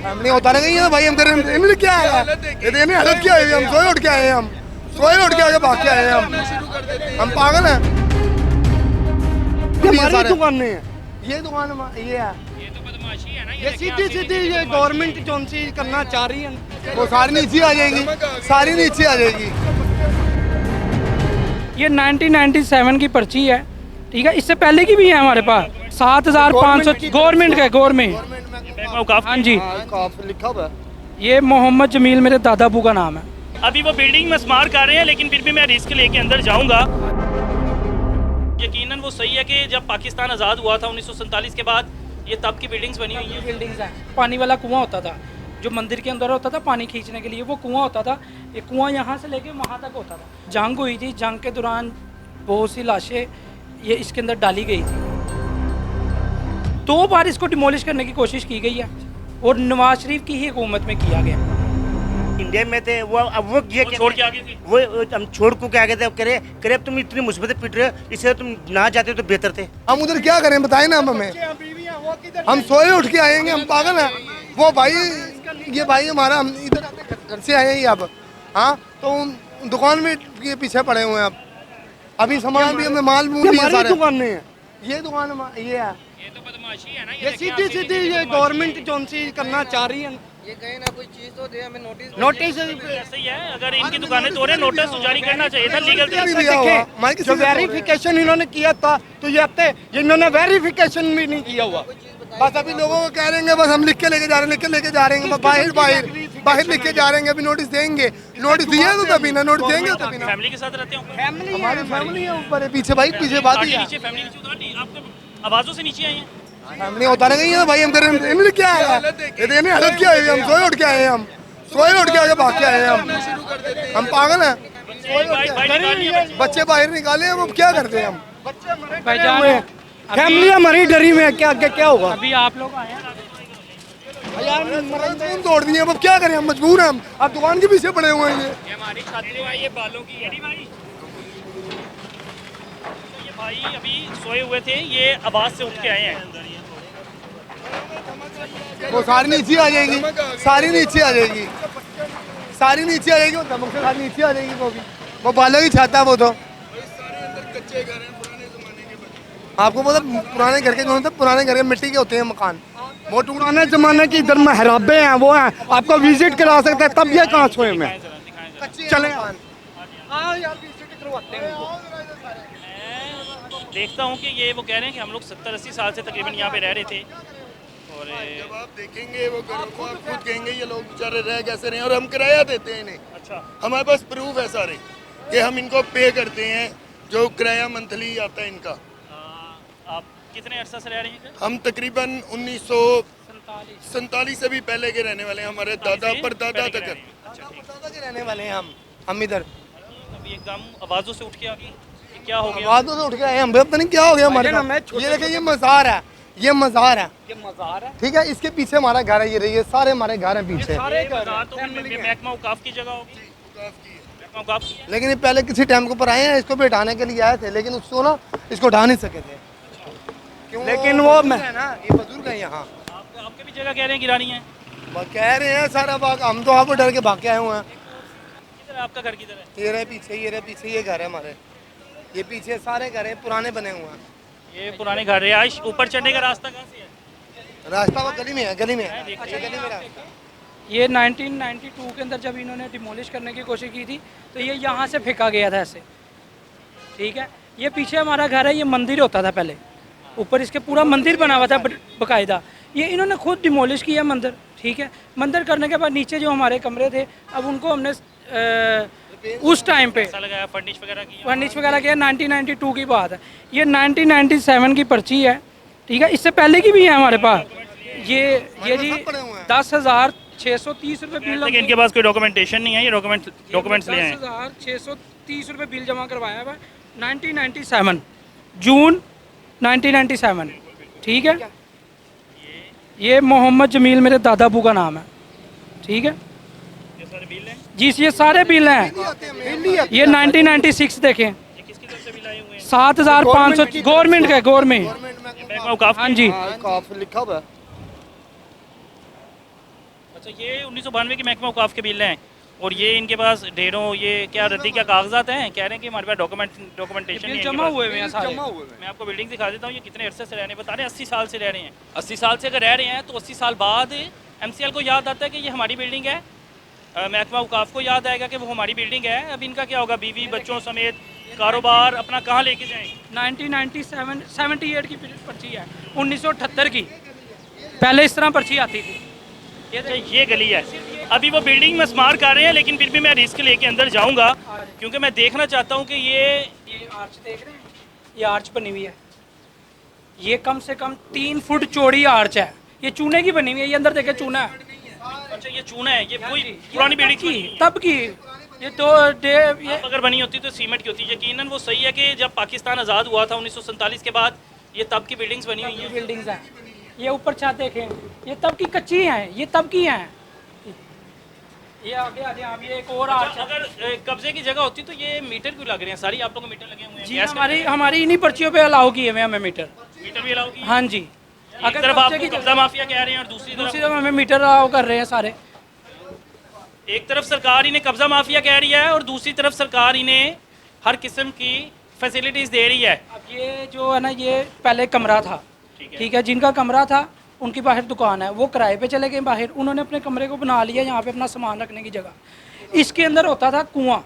Family होता नहीं है भाई, हम तेरे इन्हें क्या आया, ये इन्हें हालत क्या है, हम सोए उठ के आए हैं, हम सोए उठ के आगे भाग के आए हैं, हम पागल हैं। हमारी दुकान नहीं है, ये दुकान ये है, ये तो बदमाशी है ना, ये सीधी सीधी ये गवर्नमेंट जो सी करना चाह रही है वो सारी नीचे आ जाएगी, सारी नीचे आ जाएगी। ये 1997 की पर्ची है, ठीक है, इससे पहले की भी है हमारे पास 7500 गवर्नमेंट का, गवर्नमेंट। हाँ जी, लिखा हुआ है। ये मोहम्मद जमील मेरे दादा अबू का नाम है। अभी वो बिल्डिंग में स्मार कर रहे हैं, लेकिन फिर भी मैं रिस्क लेके अंदर जाऊंगा। यकीनन वो सही है कि जब पाकिस्तान आज़ाद हुआ था 1947 के बाद, ये तब की बिल्डिंग्स बनी हुई हैं। बिल्डिंग्स हैं, पानी वाला कुआं होता था जो मंदिर के अंदर होता था, पानी खींचने के लिए वो कुआं होता था। ये कुआं यहाँ से लेके वहाँ तक होता था। जंग हुई थी, जंग के दौरान बहुत सी लाशें ये इसके अंदर डाली गई थी। 2 बार इसको डिमोलिश करने की कोशिश की गई है और नवाज शरीफ की ही हुकूमत में किया गया। इंडिया में थे वो, अब वो ये छोड़ के आ गए थे। वो हम छोड़ को क्या कहते करे करे, अब तुम इतनी मुसीबतें पिट रहे हो, इससे तुम ना जाते तो बेहतर थे। हम उधर क्या करें बताए ना हमें, हम सोए उठ के आएंगे, हम पागल हैं। वो भाई ये भाई हमारा, हम इधर घर से आए हैं अब, हाँ तो दुकान में ये पीछे पड़े हुए हैं। अब अभी सामान भी हमें माल मूल भी सारे दुकान नहीं है, ये दुकान ये है, ये तो बदमाशी है ना, ये सीधी सीधी ये गवर्नमेंट जो सी करना चाह रही है। ये कहीं ना कोई चीज तो दे हमें नोटिस ऐसे ही है, अगर इनकी दुकानें तोड़े नोटिस तो जारी करना चाहिए था लीगल नहीं दिया हुआ। जो वेरिफिकेशन इन्होंने किया था तो ये हफ्ते इन्होंने वेरिफिकेशन भी नहीं किया हुआ। बस अभी लोगों को कह रहे हैं, बस हम लिख के लेके जा रहे हैं, लिख के लेके जा रहे हैं, बाहर बाहर बाहर लिख के जा रहे हैं। अभी नोटिस देंगे, नोटिस दिया तो तभी ना, नोटिस देंगे तो तभी ना। फैमिली के साथ रहते हो? हमारी फैमिली है ऊपर है, पीछे भाई पीछे बात ही है। नीचे फैमिली नीचे उतार दी, आप तो आवाजों से नीचे आए हैं। फैमिली होता नहीं है भाई, हम तेरे इन्हें क्या आया, ये इन्हें हालत क्या है, हम सोए उठ के आए हैं, हम सोए उठ के आगे भाग के आए हैं, हम पागल हैं। बच्चे बाहर निकाले, हम क्या करते हैं, हम फैमिली हमारी डरी में है, क्या आगे क्या होगा। अभी आप लोग आए हैं, मजबूर तोड़ दिए, अब क्या करें, हम मजबूर हैं। हम अब दुकान के पीछे पड़े हुए हैं। ये हमारी छात्री है, ये बालों की है भाई। तो ये भाई अभी सोए हुए थे, ये आवाज से उठ के आए हैं। वो सारी नीचे आ जाएगी, सारी नीचे आ जाएगी, सारी नीचे आ जाएगी, वो धमक से सारी नीचे आ जाएगी। वो भी वो बालों की छाता है वो तो। आपको पता पुराने घर के जो होते हैं, पुराने घर के मिट्टी के होते हैं मकान, वो पुराने जमाने की इधर महराबे हैं, वो हैं, आपको विजिट करा सकते हैं। तब ये कहाँ सोए में चले देखता हूँ कि ये वो कह रहे हैं कि हम लोग 70-80 साल से तकरीबन यहाँ पे रह रहे थे। और जब आप देखेंगे वो घरों को, आप खुद कहेंगे ये लोग बेचारे रह कैसे रहे हैं, और हम किराया देते हैं इन्हें। अच्छा, हमारे पास प्रूफ है सारे कि हम इनको पे करते हैं, जो किराया मंथली आता है इनका। आप कितने अरसा से रह रहे हैं? हम तकरीबन 1947 से भी पहले के रहने वाले हैं, हमारे दादा परदादा तक। परदादा के रहने वाले हैं हम इधर। अभी एकदम आवाज़ों से उठ के आ गई, क्या हो गया? आवाज़ों से उठ के आए हम, पता नहीं क्या हो गया हमारे साथ। ये देखिए, ये मज़ार है, ये मज़ार है, ये मज़ार है, ठीक है। इसके पीछे हमारा घर है, ये रही है, सारे हमारे घर हैं पीछे। सारे तो महकमा औकाफ की जगह होगी, महकमा औकाफ की है। लेकिन ये पहले किसी टाइम के ऊपर आए हैं, इसको भी हटाने के लिए आए थे, लेकिन उसको ना इसको हटा नहीं सके थे। लेकिन वो है ना, ये बुजुर्ग है यहाँ, आपके भी जगह कह रहे हैं गिरानी है? कह रहे हैं सारा बाग, हम तो आपको डर के भाग के आए हुए हैं। किधर है आपका घर, किधर है? ये रहे पीछे, ये रहे पीछे, ये घर है हमारे, ये पीछे सारे घर हैं, पुराने बने हुए हैं। ये पुराने घर रिहाइश, ऊपर चढ़ने का रास्ता कहाँ से है? रास्ता वो गली में है, गली में है। अच्छा, गली में रास्ता। ये 1992 के अंदर जब इन्होंने डिमोलिश करने की कोशिश की थी तो ये यहाँ से फेंका गया था ऐसे, ठीक है। ये पीछे हमारा घर है, ये मंदिर होता था पहले, ऊपर इसके पूरा मंदिर बना हुआ था बाकायदा। ये इन्होंने खुद डिमोलिश किया मंदिर, ठीक है। मंदिर करने के बाद नीचे जो हमारे कमरे थे, अब उनको हमने उस टाइम पे फर्निश वगैरह किया। 1992 की बात है, ये 1997 की पर्ची है, ठीक है। इससे पहले की भी है हमारे पास। ये जी 10,630 रुपये बिल, लेकिन इनके पास कोई डॉक्यूमेंटेशन नहीं है, ये डॉक्यूमेंट्स ले आए हैं। 10,630 रुपये बिल जमा करवाया हुआ है 1997 जून 1997, ठीक है। ये मोहम्मद जमील मेरे दादा अबू का नाम है, ठीक है। ये सारे बिल हैं जी, ये सारे बिल हैं। ये 1996 देखें, 7500 गवर्नमेंट का, गवर्नमेंट। महकमा औकाफ हाँ जी, लिखा हुआ है। अच्छा, ये 1992 के महकमा औकाफ के बिल हैं और ये इनके पास ढेरों ये क्या रद्दी क्या कागजात हैं, कह रहे हैं कि हमारे पास डॉक्यूमेंटेशन नहीं है जमा हुए हुए हैं सारे। मैं आपको बिल्डिंग दिखा देता हूँ, ये कितने अरसे से रहने बता रहे हैं, 80 साल से रह रहे हैं। 80 साल से अगर रह रहे हैं तो 80 साल बाद MCL को याद आता है कि ये हमारी बिल्डिंग है, महकमा औकाफ को याद आएगा कि वो हमारी बिल्डिंग है। अब इनका क्या होगा, बीवी बच्चों समेत कारोबार अपना कहाँ लेके जाएंगे। 1997 78 की पर्ची है, 1978 की पहले इस तरह पर्ची आती थी। अच्छा, ये गली है। अभी वो बिल्डिंग में स्मार कर रहे हैं, लेकिन फिर भी मैं रिस्क लेके अंदर जाऊंगा क्योंकि मैं देखना चाहता हूँ कि ये आर्च देख रहे हैं, ये आर्च बनी हुई है, ये कम से कम 3 फुट चौड़ी आर्च है, ये चूने की बनी हुई है, ये अंदर देखे चूना है। अच्छा, ये चूना है, ये कोई पुरानी बिल्डिंग की तब की ये ये अब अगर बनी होती तो सीमेंट की होती। यकीनन वो सही है कि जब पाकिस्तान आज़ाद हुआ था 1947 के बाद, ये तब की बिल्डिंग्स बनी हुई हैं। बिल्डिंग्स हैं, ये ऊपर छत देखें, ये तब की कच्ची हैं, ये तब की हैं। ये आगे आ जाए, ये एक और आर्च है। अगर कब्जे की जगह होती तो ये मीटर क्यों लग रहे हैं? सारी आप लोगों को मीटर लगे हुए हैं। जी, हमारी इन्हीं पर्चियों पे अलाउ किए हुए हमें मीटर भी अलाउ की। हाँ जी, एक तरफ आप कब्जा माफिया कह रहे हैं और दूसरी तरफ हमें मीटर अलाउ कर रहे हैं सारे। एक तरफ सरकार इन्हें कब्जा माफिया कह रही है और दूसरी तरफ सरकार इन्हें हर किस्म की फैसिलिटीज दे रही है। अब ये जो है ना, ये पहले कमरा था, ठीक है, जिनका कमरा था उनकी बाहर दुकान है, वो किराए पे चले गए बाहर, उन्होंने अपने कमरे को बना लिया यहाँ पे अपना सामान रखने की जगह। इसके अंदर होता था कुआं,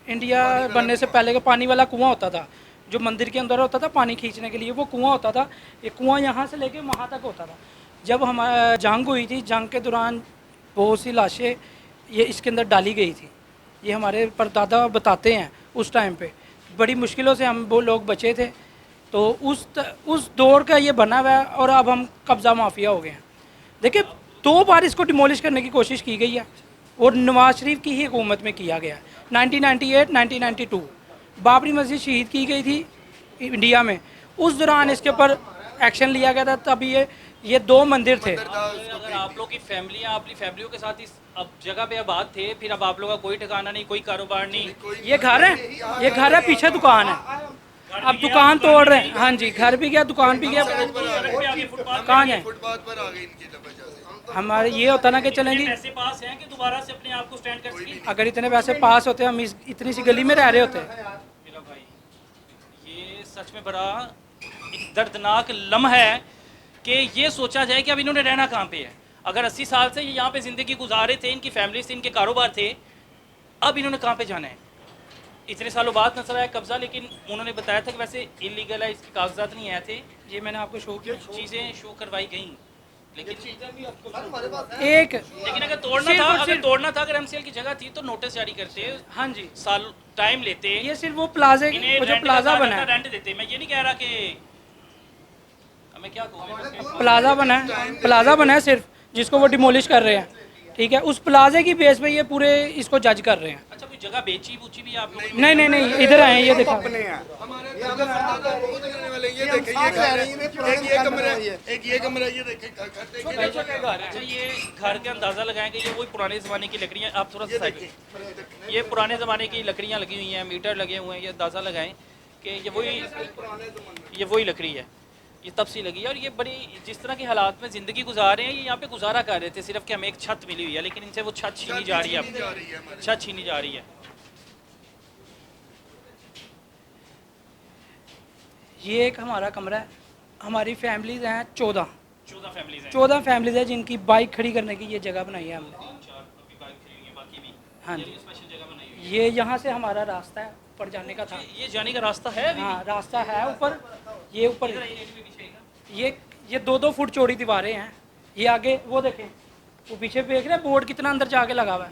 इंडिया बनने से पहले का पानी वाला कुआं होता था, जो मंदिर के अंदर होता था पानी खींचने के लिए, वो कुआं होता था। ये कुआं यहाँ से लेके वहाँ तक होता था। जब हमारा जंग हुई थी, जंग के दौरान बहुत सी लाशें ये इसके अंदर डाली गई थी, ये हमारे परदादा बताते हैं। उस टाइम पे बड़ी मुश्किलों से हम वो लोग बचे थे, तो उस दौर का ये बना हुआ है और अब हम कब्ज़ा माफिया हो गए हैं। देखिए, 2 बार इसको डिमोलिश करने की कोशिश की गई है और नवाज शरीफ की ही हुकूमत में किया गया है। 1998 1992 बाबरी मस्जिद शहीद की गई थी इंडिया में, उस दौरान इसके ऊपर एक्शन लिया गया था। तब ये 2 मंदिर थे। अगर आप लोग की फैमिलियाँ अपनी फैमिलियों के साथ इस अब जगह पे आबाद थे, फिर अब आप लोगों का कोई ठिकाना नहीं, कोई कारोबार नहीं। ये घर है, ये घर है, पीछे दुकान है, अब दुकान तोड़ रहे हैं। हाँ जी, घर भी गया, दुकान भी गया, कहाँ जाए? फुटपाथ पर आ गए इनकी वजह से। हमारे ये होता ना कि चलें जी, पैसे पास हैं कि दोबारा से अपने आप को स्टैंड कर सकें। अगर इतने पैसे पास होते हम इतनी सी गली में रह रहे होते। मेरा भाई, ये सच में बड़ा एक दर्दनाक लम्हा है कि ये सोचा जाए कि अब इन्होंने रहना कहाँ पे है। अगर 80 साल से ये यहाँ पे ज़िंदगी गुजारे थे, इनकी फैमिली से, इनके कारोबार थे, अब इन्होंने कहाँ पे जाना है? इतने सालों बाद नजर आया कब्जा, लेकिन उन्होंने बताया था कि वैसे इलीगल है, इसके कागजात नहीं आए थे। ये मैंने आपको शो किया, चीज़ें शो करवाई गई, लेकिन अगर तोड़ना था अगर MCL की जगह थी तो नोटिस जारी करते। हाँ जी, साल टाइम लेते। ये सिर्फ वो प्लाजे, वो जो प्लाजा बना है, रेंट देते। मैं ये नहीं कह रहा कि मैं क्या कहूँ, प्लाजा बना है सिर्फ, जिसको वो डिमोलिश कर रहे हैं, ठीक है। उस प्लाजे की बेस पे ये पूरे इसको जज कर रहे हैं। अच्छा, कोई जगह बेची बूची भी आप लोगों नहीं, इधर आए, ये देखो, एक ये कमरा ये देखें। अच्छा, ये घर के अंदाजा लगाएंगे, ये वही पुराने ज़माने की लकड़ियाँ, आप थोड़ा सा साइड में, ये पुराने ज़माने की लकड़ियाँ लगी हुई हैं, मीटर लगे हुए हैं, ये अंदाज़ा लगाएं कि ये वही लकड़ी है, ये तब से लगी है। और ये बड़ी जिस तरह के हालात में ज़िंदगी गुजार रहे हैं, ये यहाँ पे गुजारा कर रहे थे, सिर्फ कि हमें एक छत मिली हुई है, लेकिन इनसे वो छत छीनी जा रही है, छत छीनी जा रही है। ये एक हमारा कमरा है, हमारी फैमिलीज हैं 14 फैमिलीज हैं, 14 फैमिलीज हैं जिनकी बाइक खड़ी करने की ये जगह बनाई है हमने। हाँ जी, ये यहाँ से हमारा रास्ता है ऊपर जाने का था। ये जाने का रास्ता है? हाँ, रास्ता है ऊपर, ये ऊपर, ये 2-2 फुट चौड़ी दीवारें हैं। ये आगे वो देखें, वो पीछे देख रहे हैं बोर्ड कितना अंदर जाके लगा हुआ है,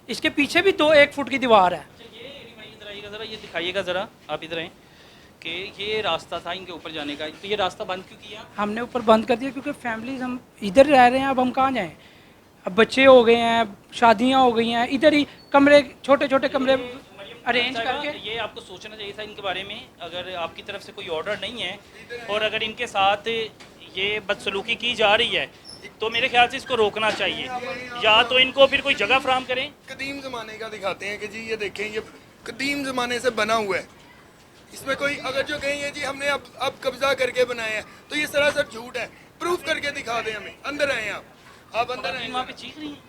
इसके पीछे भी 1 फुट की दीवार है। ये दिखाइएगा ज़रा, आप इधर आए, कि ये रास्ता था इनके ऊपर जाने का, तो ये रास्ता बंद क्यों किया? हमने ऊपर बंद कर दिया क्योंकि फैमिलीज हम इधर रह रहे हैं, अब हम कहाँ जाएं? अब बच्चे हो गए हैं, शादियाँ हो गई हैं, इधर ही कमरे, छोटे छोटे कमरे अरेंज करके। ये आपको सोचना चाहिए था इनके बारे में, अगर आपकी तरफ से कोई ऑर्डर नहीं है और अगर इनके साथ ये बदसलूकी की जा रही है तो मेरे ख्याल से इसको रोकना चाहिए, या तो इनको फिर कोई जगह फराहम करें। कदीम ज़माने का दिखाते हैं कि जी ये देखें, ये कदीम ज़माने से बना हुआ है, इसमें कोई अगर जो कहेंगे जी हमने अब कब्जा करके बनाया है, तो ये सरासर झूठ है। प्रूफ करके दिखा दें हमें, अंदर आए आप, आप अंदर वहाँ आए पे चीख रही हैं।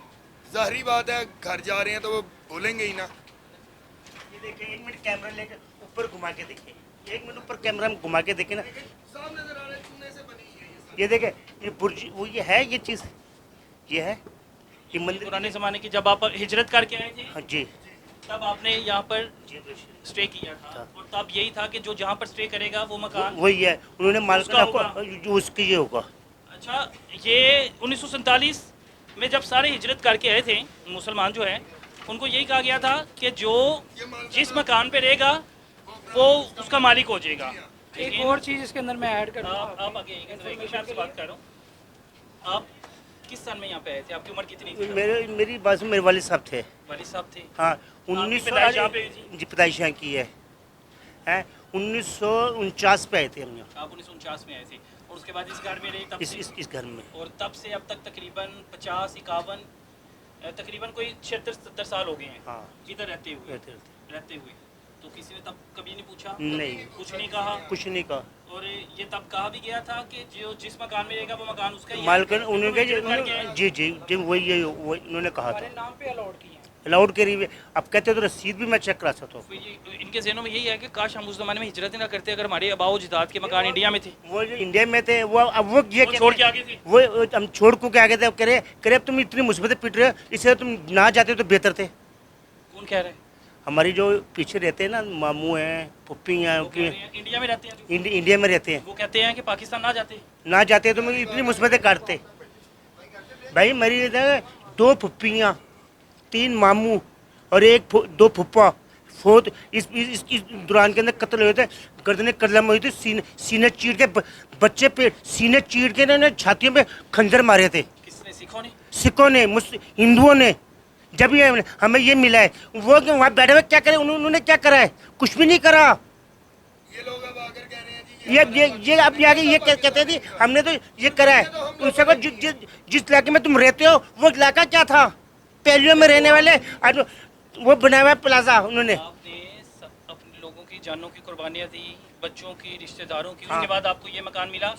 जाहिर बात है घर जा रहे हैं तो वो बोलेंगे ही ना। ये देखिए, एक मिनट कैमरा लेकर ऊपर घुमा के देखिए, एक मिनट ऊपर कैमरा में घुमा के देखिए ना, साफ नजर आ रहा है चूने से बनी है ये ये देखे, ये बुर्ज, वो ये है, ये चीज़ ये है, ये मंदिर। पुराने ज़माने की जब आप हिजरत करके आए थे हाँ जी तब आपने यहाँ पर जी, स्टे किया था और तब यही था कि जो जहाँ पर स्टे करेगा वो मकान। वही है, उन्होंने मालिक उसका आपको जो उसके ये होगा। अच्छा, ये 1947 में जब सारे हिजरत करके आए थे मुसलमान जो है, उनको यही कहा गया था कि जो जिस मकान पे रहेगा वो उसका मालिक हो जाएगा। एक और चीज़ इसके अंदर मैं ऐड कर दूँ। आप आगे आइएगा, मैं आपसे बात कर रहा हूँ। आप किस साल में यहाँ पे आए थे? आपकी उम्र कितनी थी? मेरी बाजू मेरे वालिद साहब थे। वालिद साहब थे। हाँ, आपकी पैदाइश यहाँ पे हुई थी? जी, पैदाइश यहाँ की है, 1949 पे आए थे हम यहाँ, आप 1949 में आए थे और उसके बाद इस घर में रहे तब से? इस घर में। और तब से अब तक तकरीबन 50-51 तकरीबन कोई 76-70 साल हो गए हैं हाँ, इधर रहते हुए। रहते हुए तो किसी ने तब कभी नहीं पूछा? नहीं, कुछ नहीं कहा? कुछ नहीं कहा। और ये तब कहा भी गया था कि जो जिस मकान में रहेगा वो मकान उसका ही है? मालकन उन्होंने करके आए? जी जी जी, वही उन्होंने कहा था, हमारे नाम पे अलाउड किए हैं। अलाउड के लिए। अब कहते तो रसीद भी मैं चेक करा सकता हूँ। तो ये इनके जहनों में यही है कि काश हम उस ज़माने में हिजरत ही ना करते अगर हमारे अबाओ अजदाद के मकान इंडिया में थे। वो जो इंडिया में थे, वो अब वो ये वो छोड़ के कहते- आगे थे। वो हम छोड़ को के आगे थे, करे अब तुम इतनी मुसीबतें पिट रहे हो, इससे तुम ना जाते तो बेहतर थे। कौन कह रहे हैं? हमारी जो पीछे रहते हैं ना, मामू हैं, पुप्पी हैं, वो कह रहे हैं इंडिया में रहते हैं जो। इंडिया में रहते हैं, वो कहते हैं कि पाकिस्तान ना जाते। ना जाते तो मैं इतनी मुसीबतें काटते। भाई मेरी इधर 2 फुप्पियाँ, 3 मामू और 2 फुप्पा फोत इस दौरान के अंदर कत्ल हुए थे, गर्दनें कत्ल हुई थी, सीने चीर के बच्चे पे सीने चीर के ना छातियों पे खंजर मारे थे। किसने? सिखों ने? सिखों ने, हिंदुओं ने। जब ये हमें ये मिला है, वो कि वहाँ बैठे हुए क्या करे, उन्होंने क्या करा है? कुछ भी नहीं करा। ये लोग अब आकर कह रहे हैं जी ये अब आगे ये कहते थे हमने तो ये करा है। उनसे कहो जिस इलाके में तुम रहते हो वो इलाका क्या था? पहलियों में रहने वाले आज वो बनाया हुआ प्लाजा उन्होंने। आपने अपने लोगों की जानों की कुर्बानियाँ दी, बच्चों की, रिश्तेदारों की, हाँ। उसके बाद आपको ये मकान मिला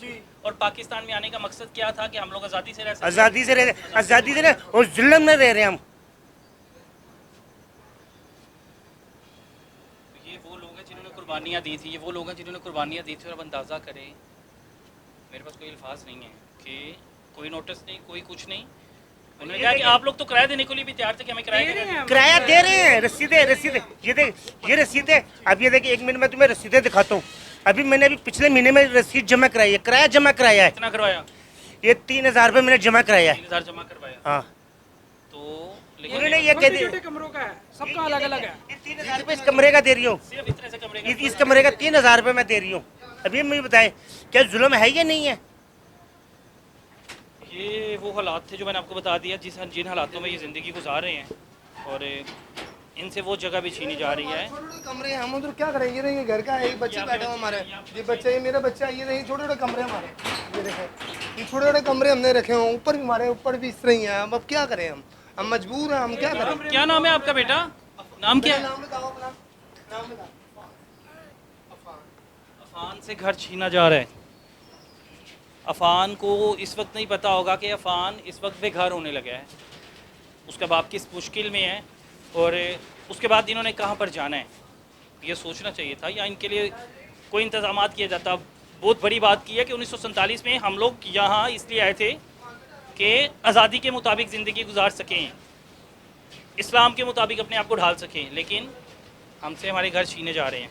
और पाकिस्तान में आने का मकसद क्या था कि हम लोग आज़ादी से रह सकें? आज़ादी से रहे और जुल्म में रह रहे हम। ये वो लोग हैं जिन्होंने कुर्बानियाँ दी थी, ये वो लोग हैं जिन्होंने कुर्बानियाँ दी थी। और अब अंदाज़ा करें, मेरे पास कोई अल्फाज नहीं है कि कोई नोटिस नहीं, कोई कुछ नहीं। उन्होंने कहा कि आप लोग तो किराया देने के लिए भी तैयार थे कि हमें किराया देना है। किराया दे रहे हैं, रसीदें ये रसीदें। अब ये देखिए, 1 मिनट में तुम्हें रसीदें दिखाता हूँ। अभी मैंने पिछले महीने में रसीद जमा कराई है, किराया जमा कराया है। कितना करवाया? ये 3000 रुपये मैंने जमा कराया है। 3000 जमा करवाया। हाँ, तो लेकिन उन्होंने ये कह दिया छोटे कमरों का है, सबका अलग अलग है। ये 3000 रुपये इस कमरे का दे रही हूँ, सिर्फ इतने से कमरे का इस कमरे का 3000 रुपये मैं दे रही हूँ। अभी मुझे बताएं, क्या जुल्म है या नहीं है? ये वो हालात थे जो मैंने आपको बता दिया, जिन हालातों में ये ज़िंदगी गुजार रहे हैं और इनसे वो जगह भी छीनी जा रही है। छोटे छोटे कमरे हैं, हम उधर क्या करें? ये देखिए घर का है, एक बच्चे बैठे हुए हमारे, ये बच्चा, ये मेरा बच्चा, ये देखिए छोटे छोटे कमरे हमारे, ये देखें, ये छोटे छोटे कमरे हमने रखे हुए, ऊपर भी हमारे ऊपर भी इस तरह ही है। अब क्या करें? हम मजबूर हैं, हम क्या करें? क्या नाम है आपका बेटा? नाम क्या है? नाम बताओ अपना, नाम बताओ। अफान से घर छीना जा रहा है। अफान को इस वक्त नहीं पता होगा कि अफान इस वक्त बेघर होने लगा है, उसका बाप किस मुश्किल में है और उसके बाद इन्होंने कहाँ पर जाना है, ये सोचना चाहिए था या इनके लिए कोई इंतजाम किया जाता। बहुत बड़ी बात की है कि 1947 में हम लोग यहाँ इसलिए आए थे कि आज़ादी के मुताबिक ज़िंदगी गुजार सकें, इस्लाम के मुताबिक अपने आप को ढाल सकें, लेकिन हमसे हमारे घर छीने जा रहे हैं।